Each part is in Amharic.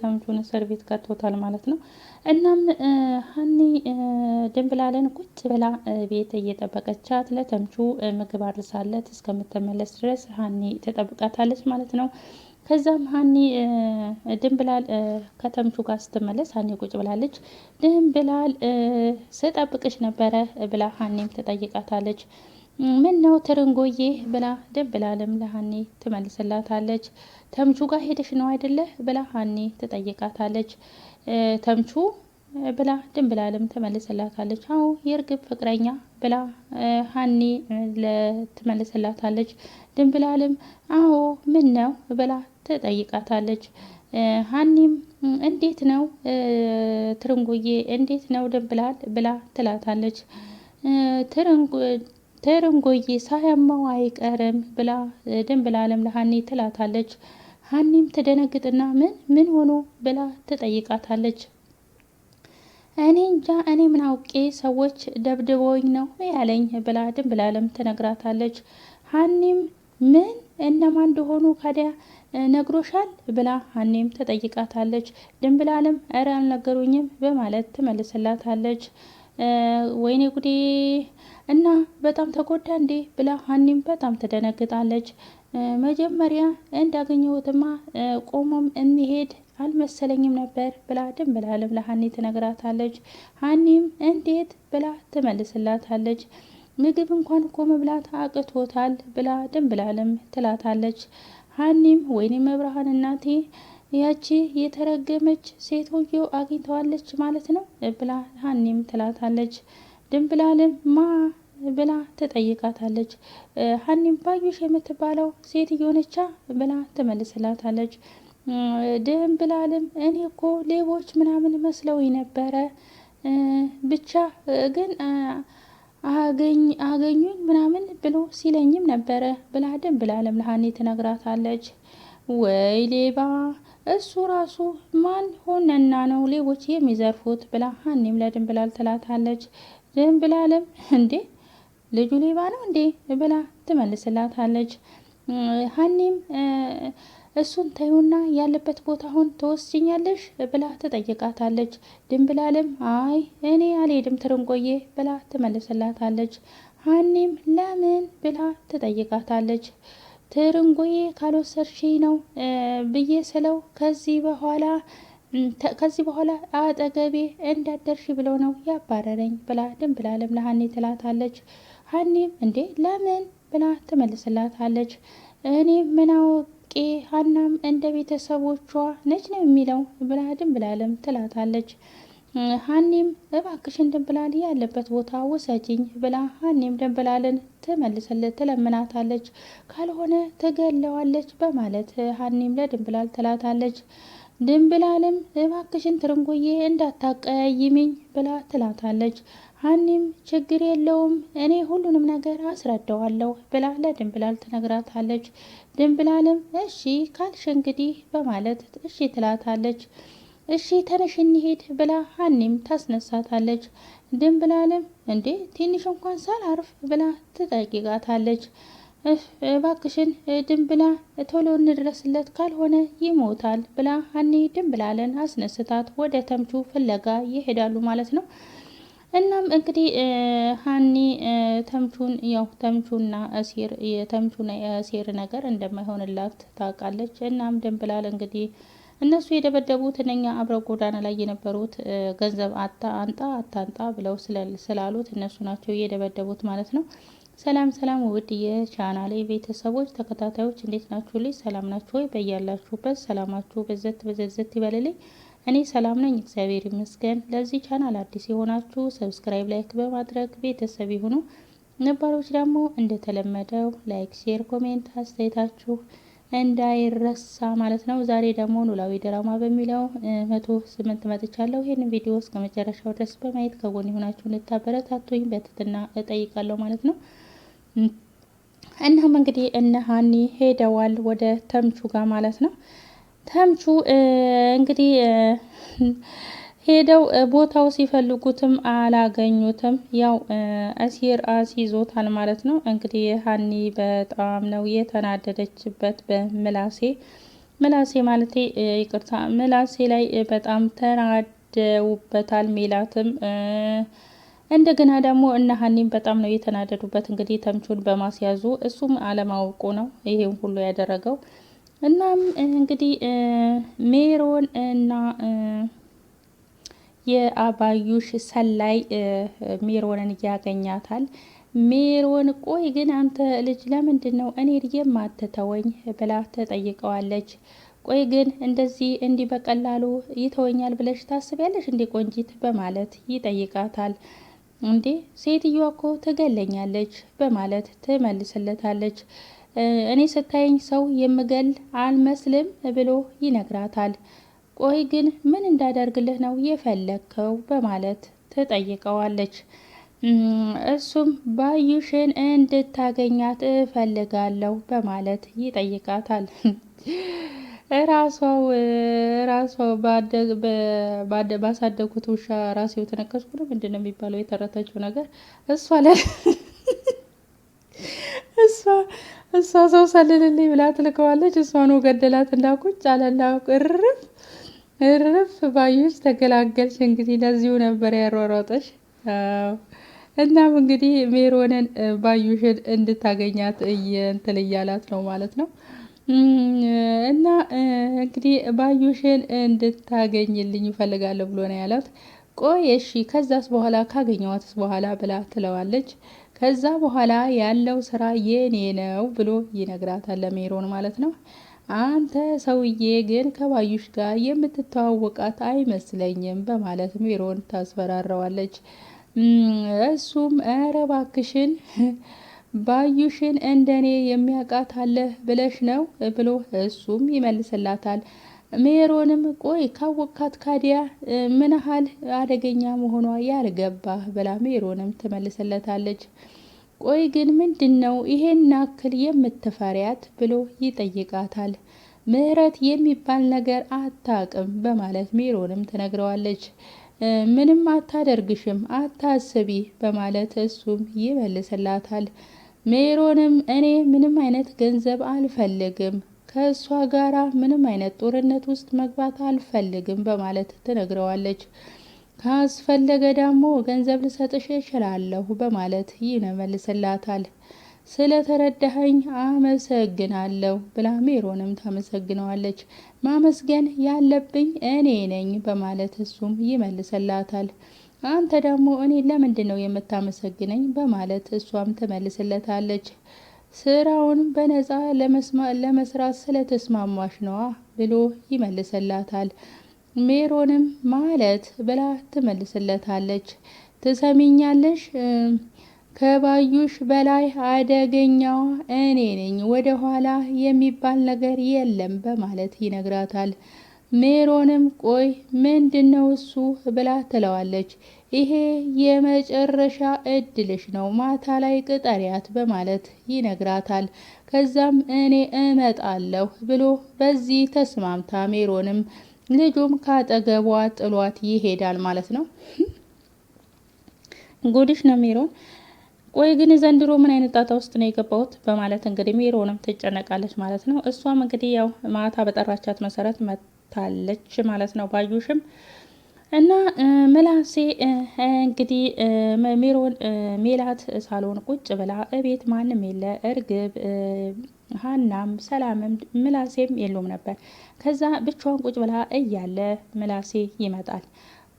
ተምቹን እስር ቤት ከቶታል ማለት ነው። እናም ሀኒ ድንብላልን ቁጭ ብላ ቤት እየጠበቀቻት ለተምቹ ምግብ አድርሳለት እስከምትመለስ ድረስ ሀኒ ትጠብቃታለች ማለት ነው። ከዛም ሀኒ ድንብላል ከተምቹ ጋር ስትመለስ ሀኒ ቁጭ ብላለች። ድንብላል ስጠብቅሽ ነበረ ብላ ሀኒም ትጠይቃታለች። ምን ነው ትርንጎዬ ብላ ድንብላልም ለሀኒ ትመልስላታለች። ተምቹ ጋር ሄደሽ ነው አይደለ ብላ ሀኒ ትጠይቃታለች። ተምቹ ብላ ድንብላልም ትመልስላታለች። አዎ የእርግብ ፍቅረኛ ብላ ሀኒ ትመልስላታለች። ድንብላልም አዎ ምን ነው ብላ ትጠይቃታለች። ሀኒም እንዴት ነው ትርንጉዬ እንዴት ነው ድንብላል ብላ ትላታለች። ትርንጉዬ ሳያማው አይቀርም ብላ ድንብላልም ለሀኒ ትላታለች። ሀኒም ትደነግጥና ምን ሆኖ ብላ ትጠይቃታለች። እኔ እንጃ እኔ ምን አውቄ ሰዎች ደብድበውኝ ነው ያለኝ ብላ ድንብላልም ትነግራታለች። ሀኒም ምን እነማን እንደሆኑ ካዲያ ነግሮሻል ብላ ሀኒም ትጠይቃታለች። ድንብላልም እረ አልነገሩኝም በማለት ትመልስላታለች። ወይኔ ጉዴ እና በጣም ተጎዳ እንዴ ብላ ሀኒም በጣም ትደነግጣለች። መጀመሪያ እንዳገኘሁትማ ቆሞም እንሄድ አልመሰለኝም ነበር ብላ ድንብላልም ለሀኒ ትነግራታለች። ሀኒም እንዴት ብላ ትመልስላታለች። ምግብ እንኳን እኮ መብላት አቅቶታል ብላ ድንብላልም ትላታለች። ሀኒም ወይኔ መብርሃን እናቴ ያቺ የተረገመች ሴትዮ አግኝተዋለች ማለት ነው ብላ ሀኒም ትላታለች። ድንብላልም ማ ብላ ትጠይቃታለች። ሀኒም ባዩሽ የምትባለው ሴትዮ ነቻ ብላ ትመልስላታለች። ድንብላልም እኔ እኮ ሌቦች ምናምን መስለውኝ ነበረ ብቻ ግን አገኙኝ ምናምን ብሎ ሲለኝም ነበረ ብላ ድንብላልም ለሀኒ ትነግራታለች። ወይ ሌባ እሱ ራሱ ማን ሆነና ነው ሌቦች የሚዘርፉት ብላ ሀኒም ለድንብላል ትላታለች። ድንብላልም እንዴ ልጁ ሌባ ነው እንዴ ብላ ትመልስላታለች። ሀኒም እሱን ተይውና ያለበት ቦታ አሁን ትወስጂኛለሽ ብላ ትጠይቃታለች። ድንብላልም አይ እኔ አልሄድም ትርንጎዬ ብላ ትመልስላታለች። ሀኒም ለምን ብላ ትጠይቃታለች። ትርንጎዬ ካልወሰድሽኝ ነው ብዬ ስለው ከዚህ በኋላ አጠገቤ እንዳደርሽ ብለው ነው ያባረረኝ ብላ ድንብላልም ለሀኒ ትላታለች። ሀኒም እንዴ ለምን ብላ ትመልስላታለች። እኔ ምን አውቄ ሀናም እንደ ቤተሰቦቿ ነች ነው የሚለው ብላ ድንብላልም ትላታለች። ሀኒም እባክሽን ድንብላል ያለበት ቦታ ውሰጂኝ ብላ ሀኒም ድንብላልን ትለምናታለች። ካልሆነ ትገለዋለች በማለት ሀኒም ለድንብላል ትላታለች። ድንብላልም እባክሽን ትርንጎዬ እንዳታቀያይሚኝ ብላ ትላታለች። ሀኒም ችግር የለውም እኔ ሁሉንም ነገር አስረዳዋለሁ ብላ ለድንብላል ትነግራታለች። ድንብላልም እሺ ካልሽ እንግዲህ በማለት እሺ ትላታለች። እሺ ተነሽ እንሂድ ብላ ሀኒም ታስነሳታለች። ድንብላልም እንዴ ትንሽ እንኳን ሳላርፍ ብላ ትጠይቃታለች። እባክሽን ድንብላ ቶሎ እንድረስለት ካልሆነ ይሞታል ብላ ሀኒ ድንብላልን አስነስታት ወደ ተምቹ ፍለጋ ይሄዳሉ ማለት ነው። እናም እንግዲህ ሀኒ ተምቹና የአሲር ነገር እንደማይሆንላት ታውቃለች። እናም ድንብላል እንግዲህ እነሱ የደበደቡት እነኛ አብረው ጎዳና ላይ የነበሩት ገንዘብ አታንጣ ብለው ስላሉት እነሱ ናቸው የደበደቡት ማለት ነው። ሰላም ውድ የቻናሌ ቤተሰቦች ተከታታዮች እንዴት ናችሁ? ልጅ ሰላም ናችሁ ወይ? በያላችሁበት ሰላማችሁ በዘት ይበልልኝ። እኔ ሰላም ነኝ፣ እግዚአብሔር ይመስገን። ለዚህ ቻናል አዲስ የሆናችሁ ሰብስክራይብ፣ ላይክ በማድረግ ቤተሰብ ይሁኑ። ነባሮች ደግሞ እንደተለመደው ላይክ፣ ሼር፣ ኮሜንት አስተያየታችሁ እንዳይረሳ ማለት ነው። ዛሬ ደግሞ ኖላዊ ድራማ በሚለው 108 መጥቻለሁ። ይህንን ቪዲዮ እስከ መጨረሻው ድረስ በማየት ከጎን የሆናችሁ እንድታበረታቱኝ በትህትና እጠይቃለሁ ማለት ነው። እናም እንግዲህ እነ ሀኒ ሄደዋል ወደ ተምቹ ጋር ማለት ነው። ተምቹ እንግዲህ ሄደው ቦታው ሲፈልጉትም አላገኙትም። ያው አሲር አስይዞታል ማለት ነው። እንግዲህ ሀኒ በጣም ነው የተናደደችበት በምላሴ። ምላሴ ማለቴ ይቅርታ ምላሴ ላይ በጣም ተናደውበታል። ሜላትም እንደገና ደግሞ እነ ሀኒም በጣም ነው የተናደዱበት። እንግዲህ ተምቹን በማስያዙ እሱም አለማወቁ ነው ይሄን ሁሉ ያደረገው። እናም እንግዲህ ሜሮን እና የአባዩሽ ሰላይ ሜሮንን ያገኛታል። ሜሮን ቆይ ግን አንተ ልጅ ለምንድን ነው እኔ የማትተወኝ ብላ ተጠይቀዋለች። ቆይ ግን እንደዚህ እንዲህ በቀላሉ ይተወኛል ብለሽ ታስቢያለሽ እንዴ ቆንጂት በማለት ይጠይቃታል። እንዴ ሴትዮዋ እኮ ትገለኛለች በማለት ትመልስለታለች። እኔ ስታየኝ ሰው የምገል አልመስልም ብሎ ይነግራታል። ቆይ ግን ምን እንዳደርግልህ ነው የፈለግከው በማለት ትጠይቀዋለች። እሱም ባዩሽን እንድታገኛት እፈልጋለሁ በማለት ይጠይቃታል። ራሷው ባሳደጉት ውሻ ራሴው ተነከስኩ ነው ምንድን ነው የሚባለው የተረተችው ነገር እሷ ሰው ሰልልልኝ ብላ ትልከዋለች። እሷኑ ገደላት እንዳቁጭ አለላ እርፍ ባዩሽ ተገላገልሽ። እንግዲህ ለዚሁ ነበር ያሯሯጠሽ። እናም እንግዲህ ሜሮንን ባዩሽን እንድታገኛት እንትን እያላት ነው ማለት ነው። እና እንግዲህ ባዩሽን እንድታገኝልኝ እፈልጋለሁ ብሎ ነው ያላት። ቆይ እሺ ከዛስ በኋላ ካገኘዋትስ በኋላ ብላ ትለዋለች። ከዛ በኋላ ያለው ስራ የኔ ነው ብሎ ይነግራታል ለሜሮን ማለት ነው። አንተ ሰውዬ ግን ከባዩሽ ጋር የምትተዋወቃት አይመስለኝም በማለት ሜሮን ታስፈራረዋለች። እሱም ኧረ እባክሽን ባዩሽን እንደኔ የሚያውቃት አለ ብለሽ ነው ብሎ እሱም ይመልስላታል። ሜሮንም ቆይ ካወቃት ካዲያ ምን ያህል አደገኛ መሆኗ ያልገባህ ብላ ሜሮንም ትመልስለታለች። ቆይ ግን ምንድነው ይሄን ያክል የምትፈሪያት ብሎ ይጠይቃታል። ምህረት የሚባል ነገር አታቅም በማለት ሜሮንም ትነግረዋለች። ምንም አታደርግሽም አታስቢ በማለት እሱም ይመልስላታል። ሜሮንም እኔ ምንም አይነት ገንዘብ አልፈልግም፣ ከእሷ ጋራ ምንም አይነት ጦርነት ውስጥ መግባት አልፈልግም በማለት ትነግረዋለች። ካስፈለገ ደግሞ ገንዘብ ልሰጥሽ እችላለሁ በማለት ይመልስላታል። ስለተረዳኸኝ አመሰግናለሁ ብላ ሜሮንም ታመሰግነዋለች። ማመስገን ያለብኝ እኔ ነኝ በማለት እሱም ይመልስላታል። አንተ ደግሞ እኔ ለምንድን ነው የምታመሰግነኝ በማለት እሷም ትመልስለታለች። ስራውን በነፃ ለመስራት ስለተስማማሽ ነዋ ብሎ ይመልስላታል። ሜሮንም ማለት ብላ ትመልስለታለች። ትሰሚኛለሽ ከባዩሽ በላይ አደገኛዋ እኔ ነኝ፣ ወደ ኋላ የሚባል ነገር የለም በማለት ይነግራታል። ሜሮንም ቆይ ምንድነው እሱ ብላ ትለዋለች። ይሄ የመጨረሻ እድልሽ ነው፣ ማታ ላይ ቅጠሪያት በማለት ይነግራታል። ከዛም እኔ እመጣለሁ ብሎ በዚህ ተስማምታ ሜሮንም ልጁም ካጠገቧ ጥሏት ይሄዳል ማለት ነው። ጉድሽ ነው ሜሮን። ቆይ ግን ዘንድሮ ምን አይነት ጣጣ ውስጥ ነው የገባሁት በማለት እንግዲህ ሜሮንም ትጨነቃለች ማለት ነው። እሷም እንግዲህ ያው ማታ በጠራቻት መሰረት መታለች ማለት ነው ባዩሽም እና ምላሴ እንግዲህ ሜሮን ሜላት ሳሎን ቁጭ ብላ እቤት ማንም የለ፣ እርግብ ሀናም ሰላምም ምላሴም የሉም ነበር። ከዛ ብቻዋን ቁጭ ብላ እያለ ምላሴ ይመጣል።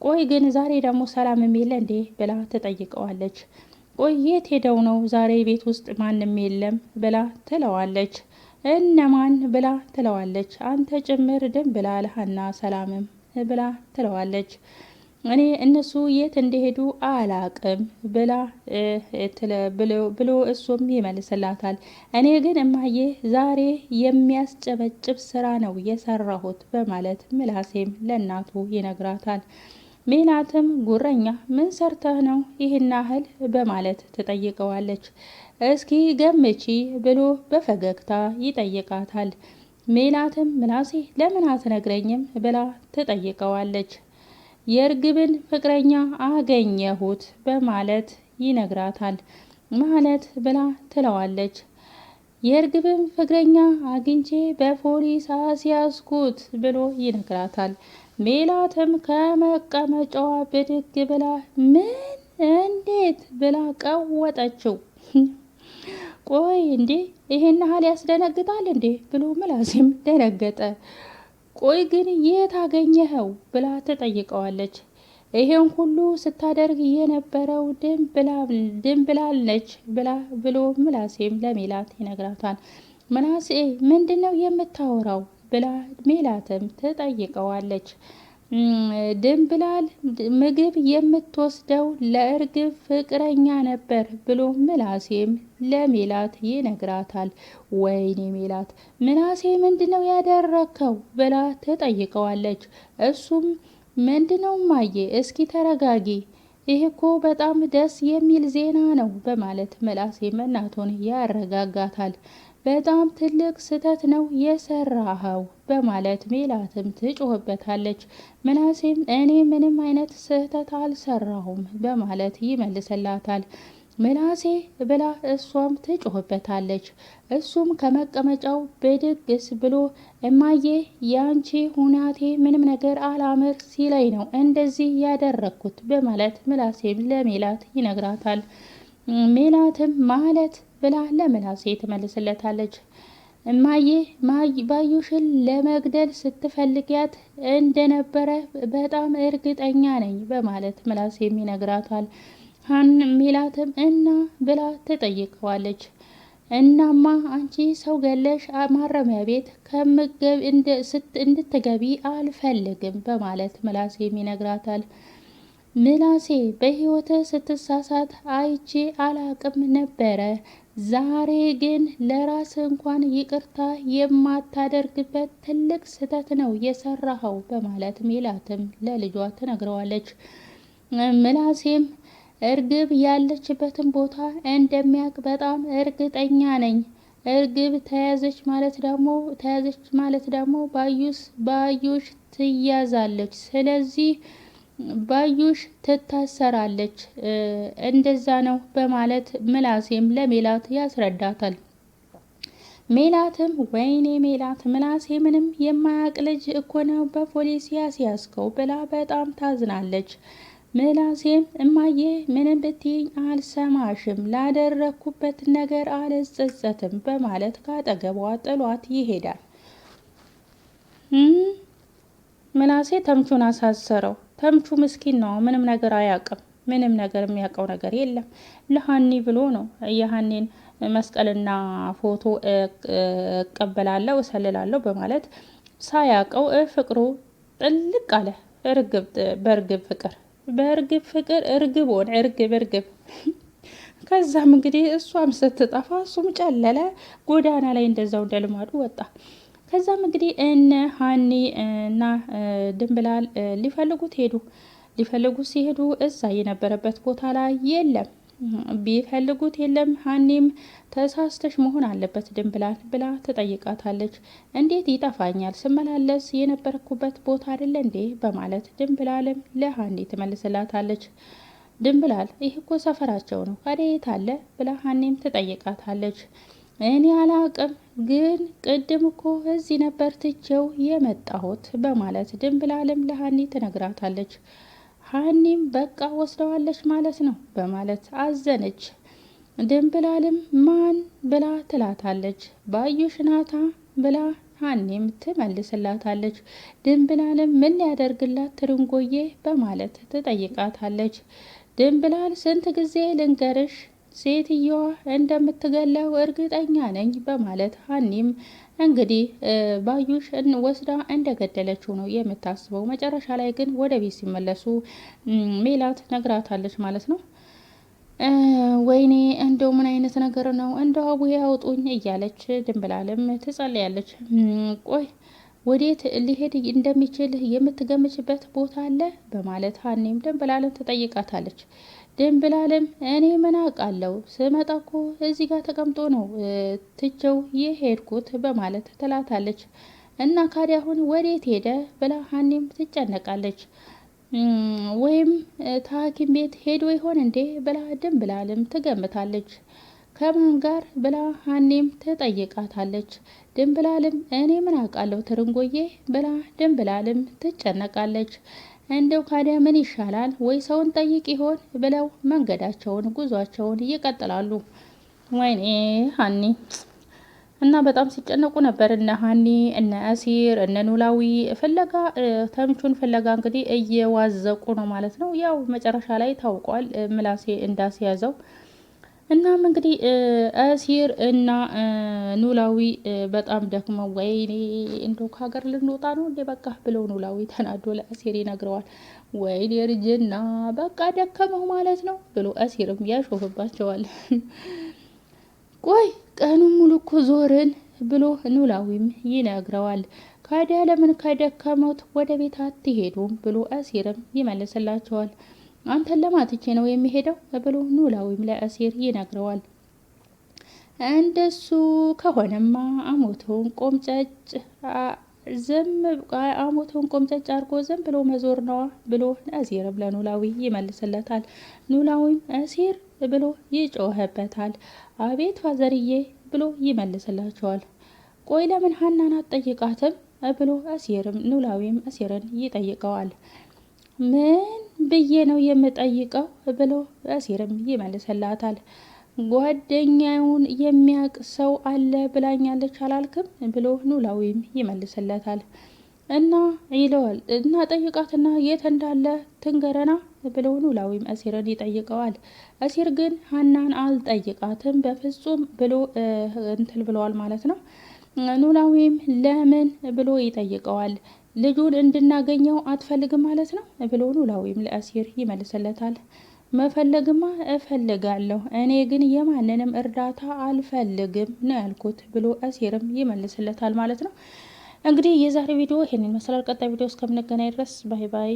ቆይ ግን ዛሬ ደግሞ ሰላምም የለ እንዴ ብላ ትጠይቀዋለች። ቆይ የት ሄደው ነው ዛሬ ቤት ውስጥ ማንም የለም ብላ ትለዋለች። እነማን ብላ ትለዋለች። አንተ ጭምር ድን ብላ ሀና ሰላምም ብላ ትለዋለች። እኔ እነሱ የት እንደሄዱ አላቅም ብላ ብሎ እሱም ይመልስላታል። እኔ ግን እማዬ ዛሬ የሚያስጨበጭብ ስራ ነው የሰራሁት በማለት ምላሴም ለእናቱ ይነግራታል። ሜላትም ጉረኛ ምን ሰርተህ ነው ይህን ያህል በማለት ትጠይቀዋለች። እስኪ ገምቺ ብሎ በፈገግታ ይጠይቃታል። ሜላትም ምላሴ ለምን አትነግረኝም ብላ ትጠይቀዋለች። የእርግብን ፍቅረኛ አገኘሁት በማለት ይነግራታል። ማለት ብላ ትለዋለች። የእርግብን ፍቅረኛ አግኝቼ በፖሊስ አስያዝኩት ብሎ ይነግራታል። ሜላትም ከመቀመጫዋ ብድግ ብላ ምን እንዴት ብላ ቀወጠችው። ቆይ እንዴ ይሄን ያህል ያስደነግጣል እንዴ ብሎ ምላሴም ደነገጠ። ቆይ ግን የት አገኘኸው ብላ ትጠይቀዋለች። ይሄን ሁሉ ስታደርግ የነበረው ድንብላል ነች ብሎ ምላሴም ለሜላት ይነግራታል። ምላሴ ምንድነው የምታወራው ብላ ሜላትም ትጠይቀዋለች። ድንብላል ምግብ የምትወስደው ለእርግብ ፍቅረኛ ነበር ብሎ ምላሴም ለሜላት ይነግራታል። ወይኔ ሜላት ምላሴ ምንድነው ያደረከው ብላ ትጠይቀዋለች። እሱም ምንድነው ማየ እስኪ ተረጋጊ፣ ይህ እኮ በጣም ደስ የሚል ዜና ነው በማለት ምላሴም እናቱን ያረጋጋታል። በጣም ትልቅ ስህተት ነው የሰራኸው በማለት ሜላትም ትጮህበታለች። ምላሴም እኔ ምንም አይነት ስህተት አልሰራሁም በማለት ይመልስላታል። ምላሴ ብላ እሷም ትጮህበታለች። እሱም ከመቀመጫው ብድግስ ብሎ እማዬ ያንቺ ሁናቴ ምንም ነገር አላምር ሲለኝ ነው እንደዚህ ያደረግኩት በማለት ምላሴም ለሜላት ይነግራታል። ሜላትም ማለት ብላ ለምላሴ ትመልስለታለች። እማዬ ባዩሽን ለመግደል ስትፈልጊያት እንደነበረ በጣም እርግጠኛ ነኝ በማለት ምላሴም ይነግራታል። ሜላትም እና ብላ ትጠይቀዋለች። እናማ አንቺ ሰው ገለሽ ማረሚያ ቤት እንድትገቢ አልፈልግም በማለት ምላሴም ይነግራታል። ምላሴ በህይወት ስትሳሳት አይቼ አላቅም ነበረ። ዛሬ ግን ለራስ እንኳን ይቅርታ የማታደርግበት ትልቅ ስህተት ነው የሰራኸው በማለት ሜላትም ለልጇ ትነግረዋለች። ምላሴም እርግብ ያለችበትን ቦታ እንደሚያውቅ በጣም እርግጠኛ ነኝ። እርግብ ተያዘች ማለት ደግሞ ባዩሽ ትያዛለች። ስለዚህ ባዩሽ ትታሰራለች። እንደዛ ነው በማለት ምላሴም ለሜላት ያስረዳታል። ሜላትም ወይኔ ሜላት ምላሴ ምንም የማያውቅ ልጅ እኮ ነው በፖሊስ ያስያዝከው ብላ በጣም ታዝናለች። ምላሴም እማዬ ምንም ብትይኝ አልሰማሽም፣ ላደረኩበት ነገር አልጸጸትም በማለት ካጠገቧ ጥሏት ይሄዳል። ምላሴ ተምቹን አሳሰረው። ተምቹ ምስኪን ነው፣ ምንም ነገር አያውቅም። ምንም ነገር የሚያውቀው ነገር የለም። ለሀኒ ብሎ ነው የሀኒን መስቀልና ፎቶ እቀበላለሁ እሰልላለሁ በማለት ሳያውቀው ፍቅሩ ጥልቅ አለ። በእርግብ ፍቅር እርግብ ሆነ። እርግብ ከዛም እንግዲህ እሷም ስትጠፋ እሱም ጨለለ። ጎዳና ላይ እንደዛው እንደልማዱ ወጣ። ከዛም እንግዲህ እነ ሀኒ እና ድንብላል ሊፈልጉት ሲሄዱ እዛ የነበረበት ቦታ ላይ የለም። ቢፈልጉት የለም። ሀኒም ተሳስተሽ መሆን አለበት ድንብላል ብላ ትጠይቃታለች። እንዴት ይጠፋኛል? ስመላለስ የነበረኩበት ቦታ አይደለ እንዴ በማለት ድንብላልም ለሀኒ ትመልስላታለች። ድንብላል ይህ እኮ ሰፈራቸው ነው ከዴት አለ ብላ ሀኒም ትጠይቃታለች። እኔ አላቅም ግን ቅድም እኮ እዚህ ነበር ትቼው የመጣሁት በማለት ድንብላልም ለሀኒ ትነግራታለች። ሀኒም በቃ ወስደዋለች ማለት ነው በማለት አዘነች። ድንብላልም ማን ብላ ትላታለች። ባዩሽ ናታ ብላ ሀኒም ትመልስላታለች። ድንብላልም ምን ሊያደርግላት ትርንጎዬ በማለት ትጠይቃታለች። ድንብላል ስንት ጊዜ ልንገርሽ ሴትየዋ እንደምትገለው እርግጠኛ ነኝ በማለት ሀኒም እንግዲህ ባዩሽ ወስዳ እንደገደለችው ነው የምታስበው። መጨረሻ ላይ ግን ወደ ቤት ሲመለሱ ሜላት ነግራታለች ማለት ነው። ወይኔ እንደው ምን አይነት ነገር ነው እንደው አቡዬ ያውጡኝ እያለች ድንብላልም ትጸልያለች። ቆይ ወዴት ሊሄድ እንደሚችል የምትገምችበት ቦታ አለ በማለት ሀኒም ድንብላልን ትጠይቃታለች። ድንብላልም እኔ ምን አውቃለሁ ስመጣ እኮ እዚህ ጋር ተቀምጦ ነው ትቼው የሄድኩት በማለት ትላታለች። እና ካዲያ አሁን ወዴት ሄደ ብላ ሀኒም ትጨነቃለች። ወይም ታኪም ቤት ሄዶ ይሆን እንዴ ብላ ድንብላልም ትገምታለች። ከማን ጋር ብላ ሀኒም ትጠይቃታለች። ድንብላልም እኔ ምን አውቃለሁ ትርንጎዬ ብላ ድንብላልም ትጨነቃለች። እንደው ካዲያ ምን ይሻላል ወይ ሰውን ጠይቅ ይሆን ብለው መንገዳቸውን ጉዟቸውን ይቀጥላሉ። ወይኔ ሀኒ እና በጣም ሲጨነቁ ነበር እነ ሀኒ እነ አሲር እነ ኖላዊ ፍለጋ ተምቹን ፍለጋ እንግዲህ እየዋዘቁ ነው ማለት ነው። ያው መጨረሻ ላይ ታውቋል ምላሴ እንዳስያዘው። እናም እንግዲህ አሲር እና ኖላዊ በጣም ደክመው ወይኔ እንደው ከሀገር ልንወጣ ነው እንዴ በቃ ብለው ኖላዊ ተናዶ ለአሲር ይነግረዋል። ወይኔ እርጅና በቃ ደከመው ማለት ነው ብሎ አሲርም ያሾፍባቸዋል። ቆይ ቀኑን ሙሉ እኮ ዞርን ብሎ ኖላዊም ይነግረዋል። ካዲያ ለምን ከደከመውት ወደ ቤት አትሄዱም ብሎ አሲርም ይመልስላቸዋል። አንተን ለማትቼ ነው የሚሄደው ብሎ ኖላዊም ለአሲር ይነግረዋል። እንደሱ ከሆነማ አሞቱን ቆምጨጭ አርጎ ዝም ብሎ መዞር ነዋ ብሎ አሲርም ለኖላዊ ይመልስለታል። ኖላዊም አሲር ብሎ ይጮህበታል። አቤት ፋዘርዬ ብሎ ይመልስላቸዋል። ቆይ ለምን ሀናን አትጠይቃትም ብሎ አሲርም ኖላዊም አሲርን ይጠይቀዋል። ምን ብዬ ነው የምጠይቀው ብሎ አሲርም ይመልስላታል። ጓደኛውን የሚያውቅ ሰው አለ ብላኛለች አላልክም ብሎ ኖላዊም ይመልስለታል። እና ይለዋል እና ጠይቃትና የት እንዳለ ትንገረና ብሎ ኖላዊም አሲርን ይጠይቀዋል። አሲር ግን ሀናን አልጠይቃትም በፍጹም ብሎ እንትን ብለዋል ማለት ነው። ኖላዊም ለምን ብሎ ይጠይቀዋል። ልጁን እንድናገኘው አትፈልግም ማለት ነው ብሎ ኖላዊም ለአሲር ይመልስለታል። መፈለግማ እፈልጋለሁ እኔ ግን የማንንም እርዳታ አልፈልግም ነው ያልኩት ብሎ አሲርም ይመልስለታል ማለት ነው። እንግዲህ የዛሬ ቪዲዮ ይሄንን ይመስላል። ቀጣይ ቪዲዮ እስከምንገናኝ ድረስ ባይ ባይ።